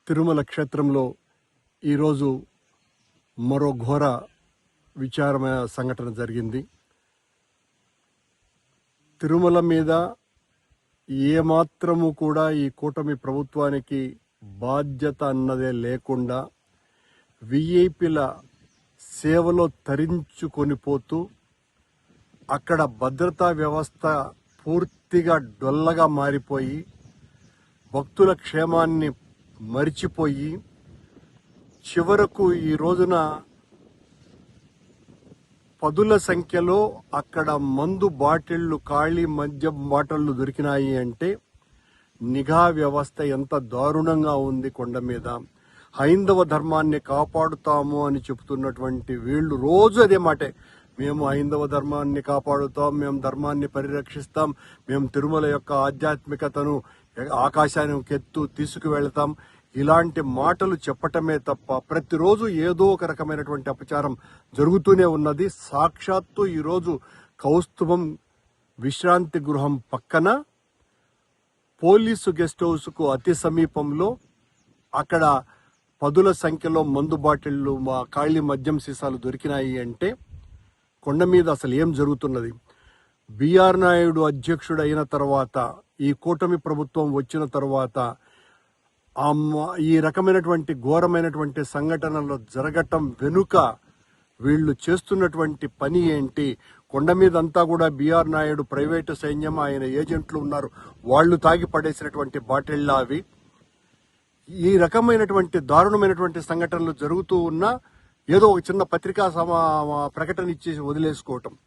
తిరుమల క్షేత్రంలో ఈరోజు మరో ఘోర విచారమైన సంఘటన జరిగింది. తిరుమల మీద ఏమాత్రము కూడా ఈ కూటమి ప్రభుత్వానికి బాధ్యత అన్నదే లేకుండా విఐపీల సేవలో తరించుకొని పోతూ అక్కడ భద్రతా వ్యవస్థ పూర్తిగా డొల్లగా మారిపోయి భక్తుల క్షేమాన్ని మరిచిపోయి చివరకు ఈ రోజున పదుల సంఖ్యలో అక్కడ మందు బాటిళ్లు, ఖాళీ మద్యం బాటిళ్లు దొరికినాయి అంటే నిఘా వ్యవస్థ ఎంత దారుణంగా ఉంది. కొండ మీద హైందవ ధర్మాన్ని కాపాడుతాము అని చెబుతున్నటువంటి వీళ్ళు రోజు అదే మాటే, మేము హైందవ ధర్మాన్ని కాపాడుతాం, మేము ధర్మాన్ని పరిరక్షిస్తాం, మేము తిరుమల యొక్క ఆధ్యాత్మికతను ఆకాశానికి తీసుకువెళ్తాం, ఇలాంటి మాటలు చెప్పటమే తప్ప ప్రతిరోజు ఏదో ఒక రకమైనటువంటి అపచారం జరుగుతూనే ఉన్నది. సాక్షాత్తు ఈరోజు కౌస్తుభం విశ్రాంతి గృహం పక్కన పోలీసు గెస్ట్ హౌస్కు అతి సమీపంలో అక్కడ పదుల సంఖ్యలో మందు బాటిళ్లు, ఖాళీ మద్యం సీసాలు దొరికినాయి అంటే కొండ మీద అసలు ఏం జరుగుతున్నది? బిఆర్ నాయుడు అధ్యక్షుడు అయిన తర్వాత, ఈ కూటమి ప్రభుత్వం వచ్చిన తర్వాత ఈ రకమైనటువంటి ఘోరమైనటువంటి సంఘటనలు జరగటం వెనుక వీళ్ళు చేస్తున్నటువంటి పని ఏంటి? కొండ మీద అంతా కూడా బిఆర్ నాయుడు ప్రైవేటు సైన్యం, ఆయన ఏజెంట్లు ఉన్నారు, వాళ్ళు తాగి పడేసినటువంటి బాటిళ్ళ అవి. ఈ రకమైనటువంటి దారుణమైనటువంటి సంఘటనలు జరుగుతూ ఉన్నా ఏదో ఒక చిన్న పత్రికా ప్రకటన ఇచ్చేసి వదిలేసుకోవటం.